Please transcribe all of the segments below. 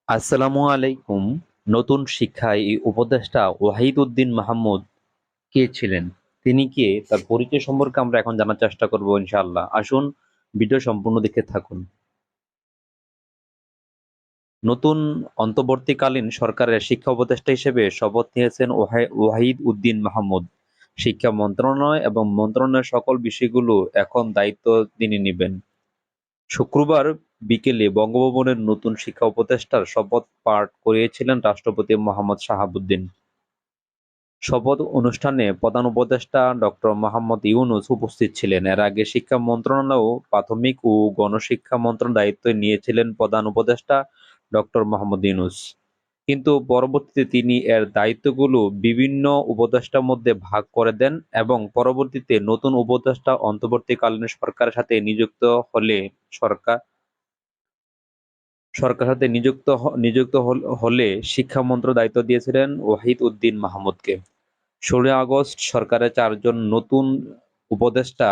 আসসালামু আলাইকুম। নতুন শিক্ষায় এই উপদেষ্টা ওয়াহিদ উদ্দিন মাহমুদ কে ছিলেন? তিনি কে? তার পরিচয় সম্পর্কে আমরা এখন জানার চেষ্টা করব ইনশাআল্লাহ। আসুন ভিডিও সম্পূর্ণ দেখে থাকুন। নতুন অন্তর্বর্তীকালীন সরকারের শিক্ষা উপদেষ্টা হিসেবে শপথ নিয়েছেন ওয়াহিদ উদ্দিন মাহমুদ। শিক্ষা মন্ত্রণালয় এবং মন্ত্রণালয়ের সকল বিষয়গুলো এখন দায়িত্ব তিনি নেবেন। শুক্রবার বিকেলে বঙ্গভবনের নতুন শিক্ষা উপদেষ্টার শপথ পাঠ করিয়েছিলেন রাষ্ট্রপতি মোহাম্মদ শাহাবুদ্দিন। শপথ অনুষ্ঠানে প্রধান উপদেষ্টা ডক্টর মোহাম্মদ ইউনূস উপস্থিত ছিলেন। এর আগে শিক্ষা মন্ত্রণালয়েও প্রাথমিক ও গণশিক্ষা মন্ত্রণালয়ের দায়িত্ব নিয়েছিলেন প্রধান উপদেষ্টা ডক্টর মোহাম্মদ ইউনূস। কিন্তু পরবর্তীতে তিনি এর দায়িত্বগুলো বিভিন্ন উপদেষ্টার মধ্যে ভাগ করে দেন এবং পরবর্তীতে নতুন উপদেষ্টা অন্তর্বর্তীকালীন সরকারের সাথে হলে সরকার সরকার সাথে নিযুক্ত হলে শিক্ষা মন্ত্রণালয়ের দায়িত্ব দিয়েছিলেন ওয়াহিদ উদ্দিন মাহমুদকে। ১৬ আগস্ট সরকারের ৪ জন নতুন উপদেষ্টা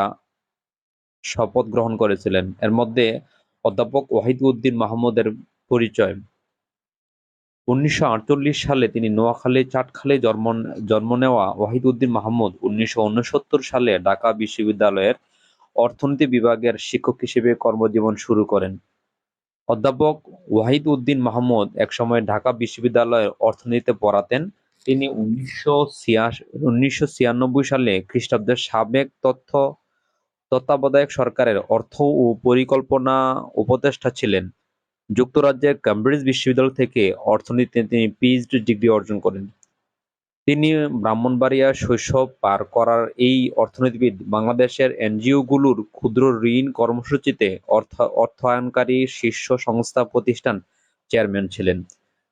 শপথ গ্রহণ করেছিলেন। এর মধ্যে অধ্যাপক ওয়াহিদ উদ্দিন মাহমুদের পরিচয়। ১৯৪৮ সালে তিনি নোয়াখালীর চাটখালী জন্ম নেওয়া ওয়াহিদ উদ্দিন মাহমুদ ১৯৬৯ সালে ঢাকা বিশ্ববিদ্যালয়ের অর্থনীতি বিভাগের শিক্ষক হিসেবে কর্মজীবন শুরু করেন। অধ্যাপক ওয়াহিদ উদ্দিন মাহমুদ একসময় ঢাকা বিশ্ববিদ্যালয়ের অর্থনীতিতে পড়াতেন। তিনি ১৯৯৬ সালে খ্রিস্টাব্দের সাবেক তত্ত্বাবধায়ক সরকারের অর্থ ও পরিকল্পনা উপদেষ্টা ছিলেন। যুক্তরাজ্যের কেমব্রিজ বিশ্ববিদ্যালয় থেকে অর্থনীতিতে তিনি পিএইচডি ডিগ্রি অর্জন করেন। তিনি ব্রাহ্মণবাড়িয়ায় শৈশব পার করার এই অর্থনীতিবিদ বাংলাদেশের এনজিওগুলোর ক্ষুদ্র ঋণ কর্মসূচিতে অর্থায়নকারী শীর্ষ সংস্থা প্রতিষ্ঠান চেয়ারম্যান ছিলেন।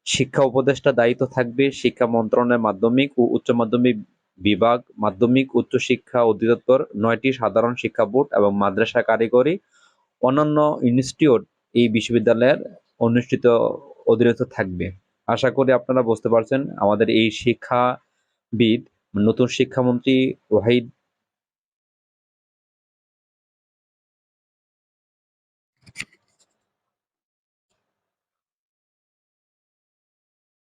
শিক্ষা উপদেষ্টা দায়িত্ব থাকবে শিক্ষা মন্ত্রণালয়ের মাধ্যমিক ও উচ্চ মাধ্যমিক বিভাগ, মাধ্যমিক উচ্চ শিক্ষা অধিদপ্তর, ৯টি সাধারণ শিক্ষা বোর্ড এবং মাদ্রাসা কারিগরি অন্যান্য ইনস্টিটিউট এই বিশ্ববিদ্যালয়ের অনুষ্ঠিত অধীনস্থ থাকবে। আশা করি আপনারা বুঝতে পারছেন আমাদের এই শিক্ষাবিদ নতুন শিক্ষামন্ত্রী ওয়াহিদ